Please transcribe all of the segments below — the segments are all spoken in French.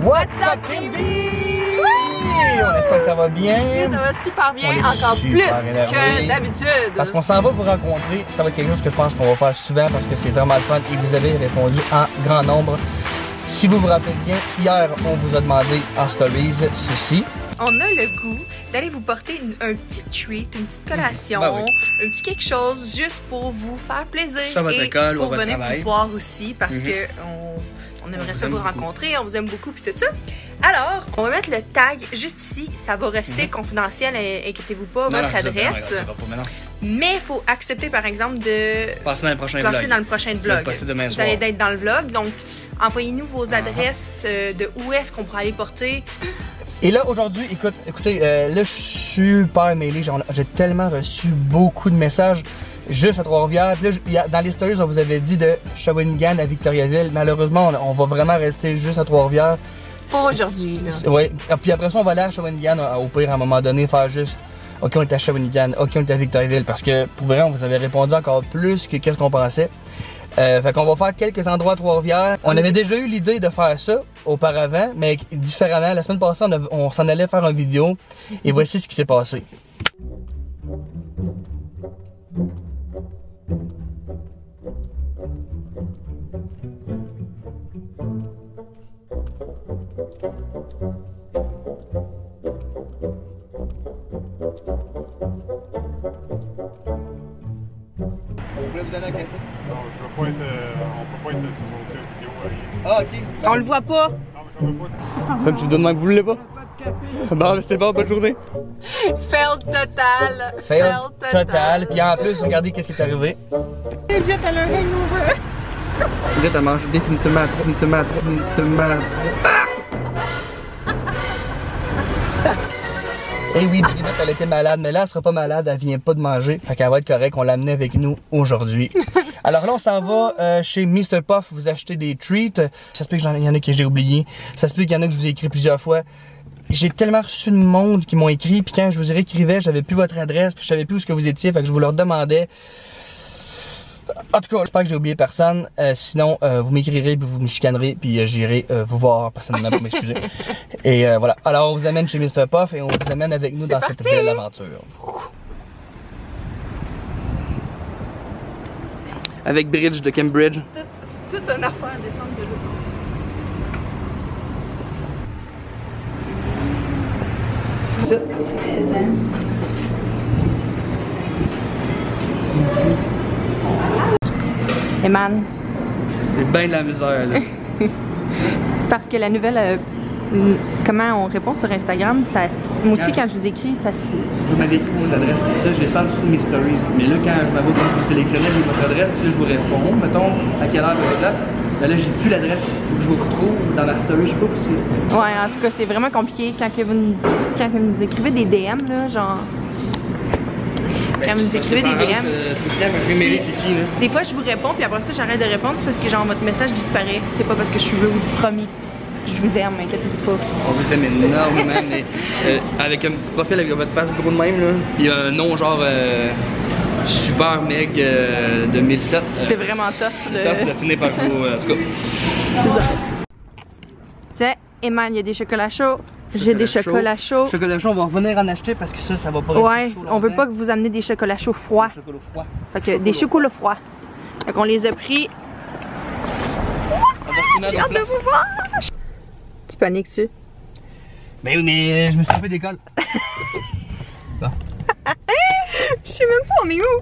What's up, baby? On espère que ça va bien. Ça va super bien, encore plus que d'habitude. Parce qu'on s'en va vous rencontrer. Ça va être quelque chose que je pense qu'on va faire souvent parce que c'est vraiment le fun et vous avez répondu en grand nombre. Si vous vous rappelez bien, hier, on vous a demandé en stories ceci. On a le goût d'aller vous porter un petit treat, une petite collation, un petit quelque chose juste pour vous faire plaisir et pour venir vous voir aussi parce que on aimerait ça vous rencontrer, on vous aime beaucoup puis tout ça. Alors, on va mettre le tag juste ici, ça va rester confidentiel, inquiétez-vous pas, votre adresse. Mais il faut accepter par exemple de passer dans le prochain vlog. Vous allez être dans le vlog, donc envoyez-nous vos adresses de où est-ce qu'on pourrait aller porter. Et là, aujourd'hui, écoutez, là, je suis super mêlé. J'ai tellement reçu beaucoup de messages juste à Trois-Rivières. Puis là, dans les stories, on vous avait dit de Shawinigan à Victoriaville. Malheureusement, on va vraiment rester juste à Trois-Rivières. Pour aujourd'hui, là. Oui. Puis après ça, on va aller à Shawinigan, au pire, à un moment donné, faire juste OK, on est à Shawinigan, OK, on est à Victoriaville. Parce que, pour vrai, on vous avait répondu encore plus que qu'est-ce qu'on pensait. Fait qu'on va faire quelques endroits à Trois-Rivières. On avait déjà eu l'idée de faire ça auparavant, mais différemment. La semaine passée, on s'en allait faire une vidéo et voici ce qui s'est passé. Non, on peut pas être sur aucune vidéo. Ah, ok. On le voit pas. Non, mais j'en veux pas. Comme tu me donnes, vous voulez pas? Bon, c'est bon, bonne journée. Fail total. Fail total. Puis en plus, regardez qu'est-ce qui est arrivé. Jet, elle a un hangover. Jet, elle mange définitivement trop. Et oui, Bridette, elle était malade, mais là, elle sera pas malade, elle vient pas de manger. Fait qu'elle va être correcte, on l'a amenée avec nous aujourd'hui. Alors là, on s'en va chez Mr. Puff vous acheter des treats. Ça se peut qu'il y en a que j'ai oublié. Ça se peut qu'il y en a que je vous ai écrit plusieurs fois. J'ai tellement reçu de monde qui m'ont écrit, puis quand je vous écrivais, j'avais plus votre adresse, puis je savais plus où ce que vous étiez, fait que je vous leur demandais. En tout cas, j'espère que j'ai oublié personne. Sinon, vous m'écrirez, puis vous me chicanerez, puis j'irai vous voir personnellement pour m'excuser. Et voilà. Alors, on vous amène chez Mr. Puff et on vous amène avec nous dans cette belle aventure. Avec Bridge de Cambridge. Toute une affaire à descendre de l'eau. Eman. C'est bien de la misère, là. C'est parce que la nouvelle, comment on répond sur Instagram, ça, moi aussi quand je vous écris, ça se... Vous m'avez écrit vos adresses, ça j'ai ça en dessous de mes stories. Mais là, quand je m'avoue que vous sélectionnez votre adresse, là je vous réponds, mettons, à quelle heure vous êtes là. Ben là, j'ai plus l'adresse, faut que je vous retrouve dans ma story, je sais pas si c'est... Ouais, en tout cas, c'est vraiment compliqué quand vous nous écrivez des DM, là, genre... Quand vous nous écrivez des DM, des fois je vous réponds, puis après ça j'arrête de répondre, c'est parce que genre votre message disparaît. C'est pas parce que je suis rude, promis. Je vous aime, inquiétez-vous pas. On vous aime énormément, mais avec un petit profil avec votre face gros de même, là, puis un nom genre Super Meg 2007. C'est vraiment top. Top de finir par vous, en tout cas. Tiens, Eman, il y a des chocolats chauds. J'ai des chocolats chauds. Chocolat chaud, on va revenir en acheter parce que ça va pas rester chaud longtemps. On veut pas que vous amenez des chocolats chauds froids. Chocolat froid. Fait que des chocolats froids. Fait qu'on les a pris. J'ai hâte de vous voir! Tu paniques-tu? Ben oui, mais je me suis trompé d'école. Bon. Je sais même pas, on est où?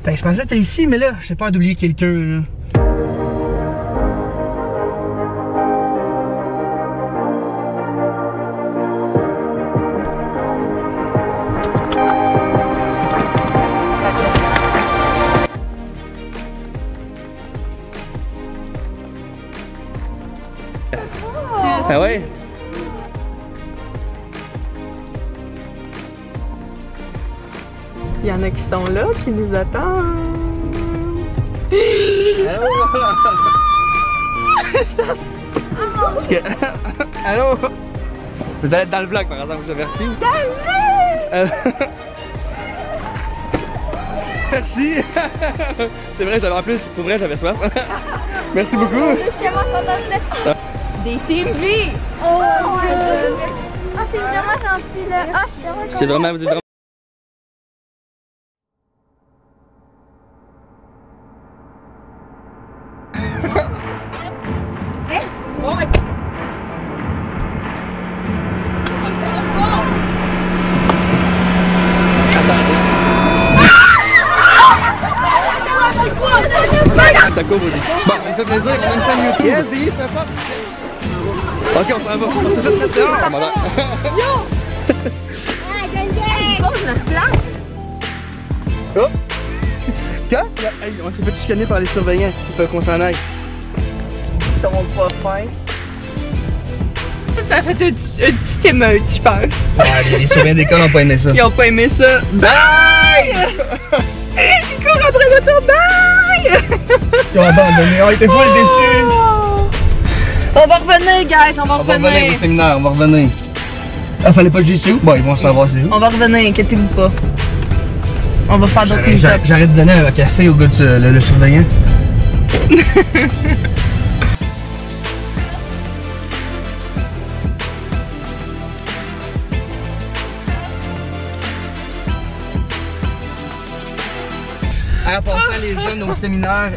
Ben, je pensais que t'es ici, mais là, j'ai peur d'oublier quelqu'un, là. Ah ouais? Il y en a qui sont là, qui nous attendent. Parce que... Allô? Vous allez être dans le vlog par exemple, je vous avertis. Salut! Merci! C'est vrai, j'avais en plus, pour vrai, j'avais soif. Merci beaucoup! Des Team V! Oh, ah, c'est vraiment gentil là. Ah, je suis vraiment C'est vraiment, vous êtes vraiment... Ça couvre. Bon, il fait plaisir, on a une chaîne YouTube. Yes, DI, c'est pas. Ok, on s'en va. On s'est fait mettre dehors. Yo! Ah, gang! Oh, notre plan! Oh! Quoi? Hey, on s'est fait chicaner par les surveillants. Il faut qu'on s'en aille. Ils sont pas fins. Ça a fait une petite émeute, je pense. Ah, les surveillants d'école n'ont pas aimé ça. Ils ont pas aimé ça. Bye! Ils courent après l'auto, bye! Ils ont abandonné. On était full déçus. On va revenir, guys, on va revenir. On va revenir au séminaire, on va revenir. Ah, fallait pas que je dise où? Bon, ils vont savoir c'est où. On va revenir, inquiétez-vous pas. On va faire d'autres meet-up. J'arrête de donner un café au gars le surveillant. En passant, les jeunes au séminaire,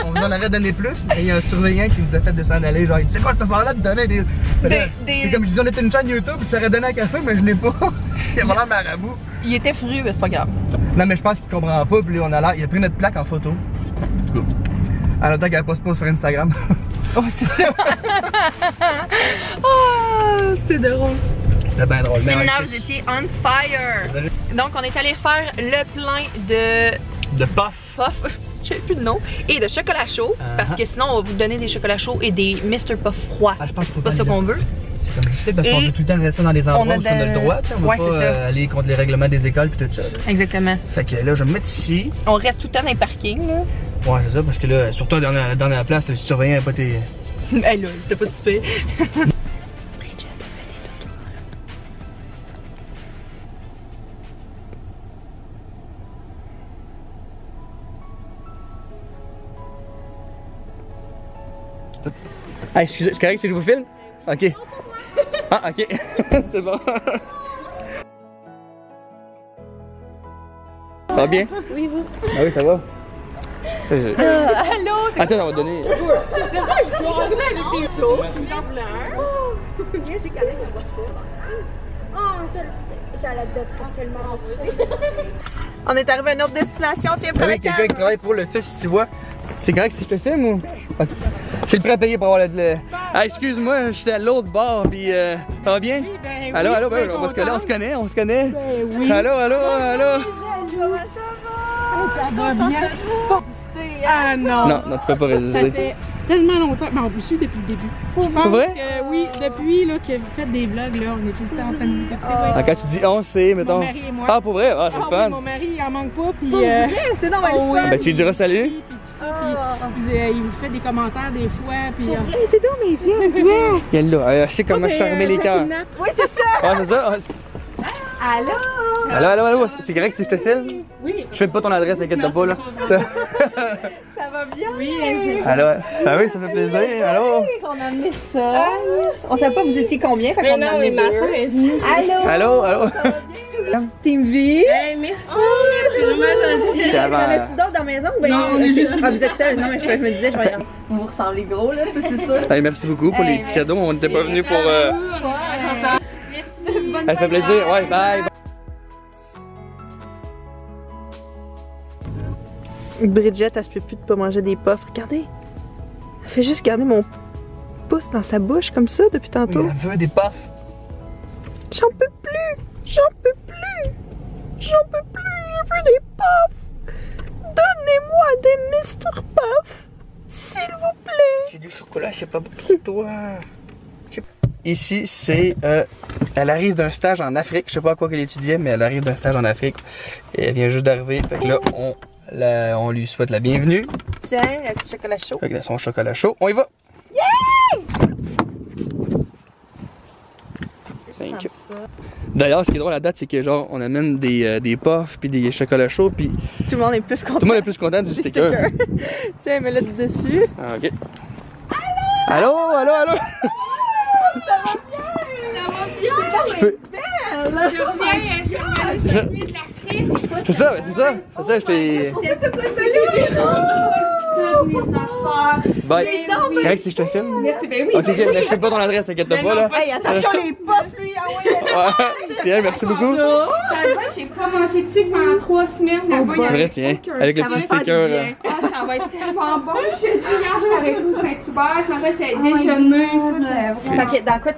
on vous en avait donné plus, mais il y a un surveillant qui nous a fait descendre aller. Genre, il dit c'est quoi cette affaire-là de donner des. C'est comme je dis, on était une chaîne YouTube, je t'aurais donné un café, mais je n'ai pas. Il a vraiment marabout. Il était furieux, mais c'est pas grave. Non, mais je pense qu'il comprend pas, puis là, on a l'air. Il a pris notre plaque en photo. En attendant qu'elle poste pas sur Instagram. Oh, c'est ça. Oh, c'est drôle. C'était bien drôle. Séminaire, vous étiez on fire. Donc, on est allé faire le plein de puff. Je sais plus le nom. Et de chocolat chaud. Parce que sinon, on va vous donner des chocolats chauds et des Mr. Puff froids. Ah, je pense que c'est pas ça qu'on veut. C'est comme je sais, parce qu'on veut tout le temps rester dans les endroits où on a le droit. On va pas aller contre les règlements des écoles et tout ça. Là. Exactement. Fait que là, je vais me mettre ici. On reste tout le temps dans les parkings. Là. Ouais, c'est ça, parce que là, surtout dans la place, le surveillant n'a pas tes. Hey là, c'était pas super. Ah, excusez, c'est correct si je vous filme? Ok. Ah, ok. C'est bon. Ça va bien? Oui, vous. Ah oui, ça va. Allô? Attends, on va donner. C'est ça, je dois revenir avec des choses. Oh, j'allais te prendre tellement. On est arrivé à une autre destination, tiens, Ah oui, quelqu'un qui travaille pour le festival. C'est correct si je te filme ou? Okay. C'est le prêt à payer pour avoir le... Ah, excuse-moi, j'étais à l'autre bord, puis ça va bien? Oui, ben oui, allô, ben, on va se connaître, on se connaît. Ben oui. Allô. Comment ça va? Ça va bien. Ah non. Non, tu peux pas résister. Ça fait tellement longtemps, mais on vous suit depuis le début. Je pense vrai? que oui, depuis là, que vous faites des vlogs, là, on est tout le temps en train de vous écouter. Ah, quand tu dis on, c'est, mettons. Mon mari et moi. Ah, pour vrai? Ah, c'est le fun. Oui, mon mari, il en manque pas, puis... c'est normal. Ben, tu lui diras salut. Puis il vous fait des commentaires des fois, puis... C'est donc mes films, toi! Elle là, je sais comment charmer les cœurs. Oui, c'est ça! Ah, c'est ça? Allô? C'est correct si je te filme? Oui. Je fais pas ton adresse, inquiète-toi pas, là. Ça va bien? Oui, allô? Ah oui, ça fait plaisir. Allô? On a amené ça. On savait pas vous étiez combien, fait qu'on a amené ma soeur est venue. Allô? Team V. Hey, merci. C'est vraiment gentil. C'est avant. T'en as-tu d'autres dans la maison? Ben, non, on est juste... Ah, vous êtes seul? Non, mais je me disais, vous vous ressemblez gros, là, ça, c'est sûr. Hey, merci beaucoup pour les petits cadeaux. On n'était pas venus pour... Merci. Ça fait plaisir. Ouais, bye. Bridget, elle se fait plus de pas manger des puffs. Regardez. Elle fait juste garder mon pouce dans sa bouche comme ça depuis tantôt. Oui, elle veut des puffs. J'en peux plus. Je veux des puffs. Donnez-moi des Mr. Puff. S'il vous plaît. J'ai du chocolat, je sais pas pour toi. Ici, c'est... elle arrive d'un stage en Afrique. Je sais pas à quoi qu'elle étudiait, mais elle arrive d'un stage en Afrique. Et elle vient juste d'arriver. Fait que là, on lui souhaite la bienvenue. Tiens, un petit chocolat chaud. Fait que là, son chocolat chaud. On y va! Yeah! D'ailleurs, ce qui est drôle à la date, c'est que genre, on amène des puffs puis des chocolats chauds puis... Tout le monde est plus content. Tout le monde est plus content du sticker. Tiens, mets-le dessus. Ah, ok. Allô? Je peux. Je reviens le circuit de l'Afrique. C'est ça, je t'ai. Toutes mes affaires. Bye. C'est correct si je te filme? Merci, ben oui. Ok, mais je fais pas ton adresse, inquiète-toi pas là. Hey, attention les puffs, lui, ah ouais. Ouais, tiens, merci beaucoup. Ça va, j'ai pas mangé dessus pendant 3 semaines. Là-bas, C'est vrai, tiens, avec le petit sticker là. Ah, ça va être tellement bon. Je te dis, hier, je suis arrêtée au Saint-Hubert. Ce matin, j'étais déjeuner. Fait que en quoi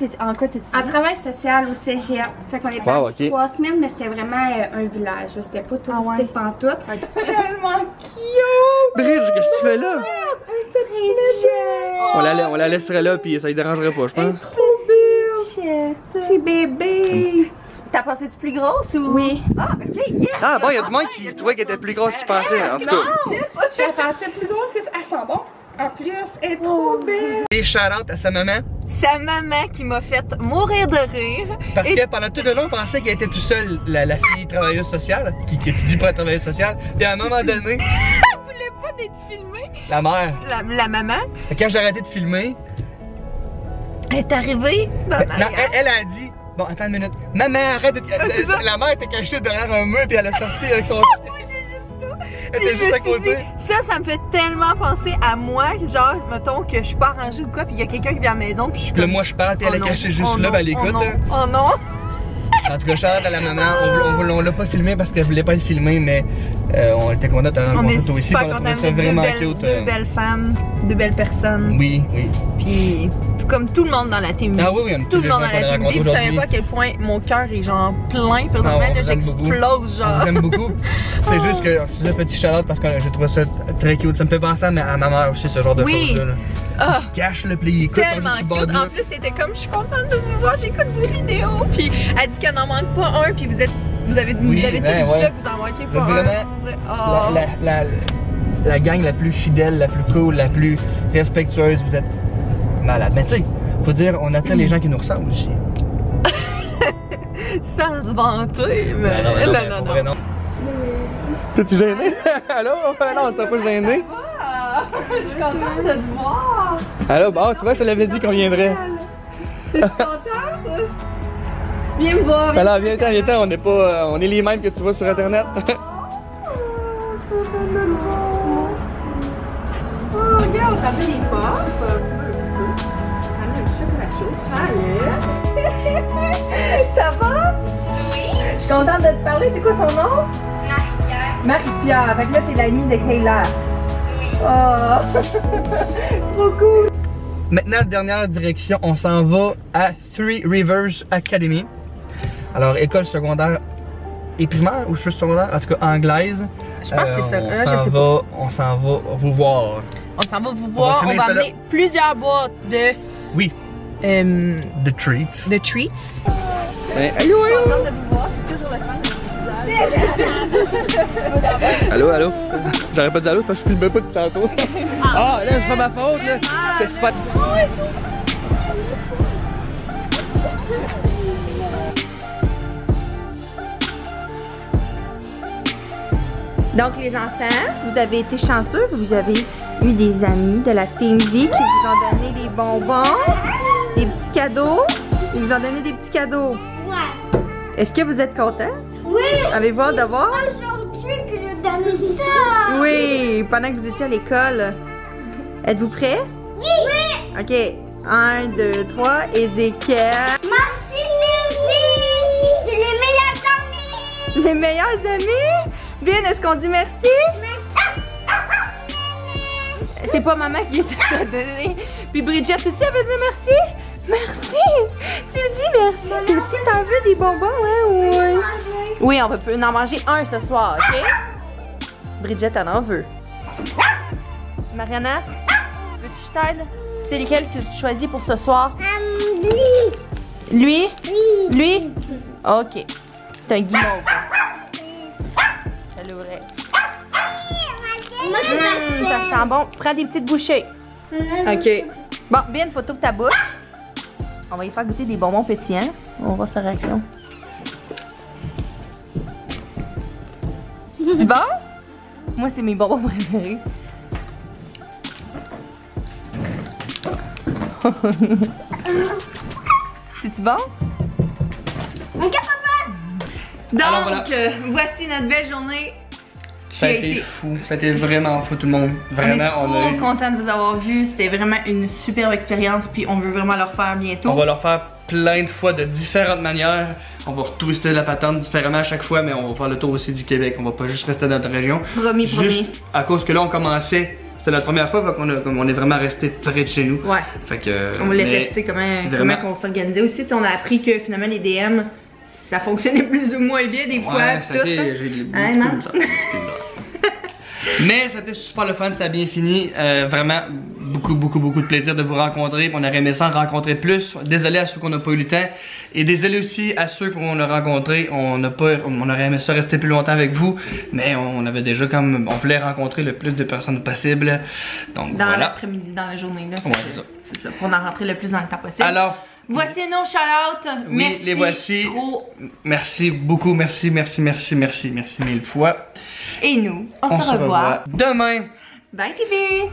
t'es-tu? En travail social au cégep. Fait qu'on est parti 3 semaines, mais c'était vraiment un village. C'était pas touristique pantoute. Tellement cute! Bridge, qu'est-ce que tu fais là? On la laisserait là puis ça lui dérangerait pas, je pense. Trop belle! Petit bébé! T'as pensé-tu plus grosse ou? Oui. Ah, ok, yes! Ah bon, il y a du monde qui trouvait qu'elle était plus grosse qu'il pensait, en tout cas. J'ai pensé plus grosse que ça. Elle sent bon. En plus, elle est trop belle. Et shout-out à sa maman. Sa maman qui m'a fait mourir de rire. Parce que pendant tout le long, on pensait qu'elle était toute seule, la fille travailleuse sociale, qui étudie pour être travailleuse sociale. Puis à un moment donné, Elle voulait pas d'être filmée. la mère, La maman, quand j'ai arrêté de filmer, elle est arrivée dans non, elle a dit, bon attends une minute, maman arrête de... La mère était cachée derrière un mur puis elle a sorti avec son... Elle était juste à côté. Ça me fait tellement penser à moi, genre, mettons que je suis pas arrangée ou quoi, puis il y a quelqu'un qui vient à la maison, puis je suis Puis là, comme... moi je parle puis elle est cachée juste là, ben elle écoute. Oh non! En tout cas, shout-out à la maman, on l'a pas filmé parce qu'elle voulait pas être filmée, mais on était contents de te rencontrer toi ici, on a trouvé ça vraiment cute. Deux belles femmes, deux belles personnes. Oui, oui. Puis comme tout le monde dans la team. Ah oui, oui, tout le monde dans la team. Puis je savais pas à quel point mon cœur est genre plein, puis là j'explose genre. On vous aime beaucoup. C'est juste que je faisais un petit shout-out parce que j'ai trouvé ça très cute. Ça me fait penser à ma mère aussi, ce genre de choses-là. Il se cache le pli, écoute. Tellement cute. En plus, c'était comme je suis contente de vous voir, j'écoute vos vidéos. Puis elle dit qu'elle n'en manque pas un, puis vous avez tout dit ça, vous en manquez pas un. Vraiment, la gang la plus fidèle, la plus cool, la plus respectueuse, vous êtes malade. Mais tu sais, faut dire, on attire les gens qui nous ressemblent aussi. Sans se vanter, mais non. T'es-tu gêné? Allô? Non, on s'est pas gêné. Je suis contente de te voir. Allô? Bon, tu vois, je te l'avais dit qu'on viendrait. T'es contente? Viens me voir. Alors, viens-t'en, on est pas. On est les mêmes que tu vois sur internet. Oh, regarde, on fait des puffs. On a le chocolat chaud. Salut! Ça va? Oui. Je suis contente de te parler. C'est quoi ton nom? Marie-Pierre. Marie-Pierre. Fait que là, c'est l'amie de Kayla. Oui. Oh! Trop cool! Maintenant, dernière direction, on s'en va à Three Rivers Academy. Alors, école secondaire et primaire ou juste secondaire? En tout cas, anglaise. Je pense que c'est ça. Je sais pas. On s'en va vous voir. On s'en va vous voir. On va amener plusieurs boîtes de... Oui. The treats. The treats. Allô, allô. Allô, allô. J'aurais pas dit allô parce que je filmais pas depuis tantôt. Ah, là, c'est pas ma faute, là. C'est super. Donc les enfants, vous avez été chanceux, vous avez eu des amis de la Team V qui vous ont donné des bonbons, des petits cadeaux. Ils vous ont donné des petits cadeaux. Ouais. Est-ce que vous êtes contents? Oui. Avez-vous hâte de voir? Aujourd'hui que nous donne ça. Oui, pendant que vous étiez à l'école. Êtes-vous prêts? Oui. Oui. Ok, 1, 2, 3, Ézéchiel. Merci Lily. Les meilleurs amis. Les meilleurs amis? Bien, est-ce qu'on dit merci? C'est pas maman qui t'a donné. Puis Bridget aussi, elle veut dire merci? Merci! Tu me dis merci. Toi aussi, t'en veux des bonbons, hein? Oui. Oui, on peut en manger un ce soir, ok? Bridget, elle en veut. Mariana, veux-tu que je t'aide? C'est lequel que tu choisis pour ce soir? Lui? Oui. Lui? Ok. C'est un guimauve. Je l'ouvrais. Ça sent bon. Prends des petites bouchées. Ok. Bon, bien une photo de ta bouche. On va y faire goûter des bonbons pétillants. On va voir sa réaction. C'est bon? Moi, c'est mes bonbons préférés. C'est-tu bon? Regarde, papa! Donc, alors, voilà. Voici notre belle journée. Ça a été fou, ça a été vraiment fou tout le monde. Vraiment, on est trop content de vous avoir vu. C'était vraiment une superbe expérience, puis on veut vraiment le refaire bientôt. On va le refaire plein de fois de différentes manières. On va retwister la patente différemment à chaque fois, mais on va faire le tour aussi du Québec. On va pas juste rester dans notre région. Promis, promis. À cause que là, on commençait. C'était notre première fois, donc on est vraiment resté près de chez nous. Ouais. Fait que, on voulait tester comment on s'organisait aussi. T'sais, on a appris que finalement les DM, ça fonctionnait plus ou moins bien des fois. Ouais, ça j'ai mais c'était super le fun, ça a bien fini. Vraiment, beaucoup de plaisir de vous rencontrer. On aurait aimé ça en rencontrer plus. Désolé à ceux qu'on n'a pas eu le temps. Et désolé aussi à ceux qu'on a rencontrés. On aurait aimé ça rester plus longtemps avec vous. Mais on avait déjà comme. On voulait rencontrer le plus de personnes possible. Donc dans voilà. l'après-midi, dans la journée. Là, ouais, c'est ça. C'est ça, pour en rentrer le plus dans le temps possible. Alors. Voici nos shout-out. Oui, merci. Les voici. Trop. Merci beaucoup. Merci mille fois. Et nous, on se revoit demain. Bye TV!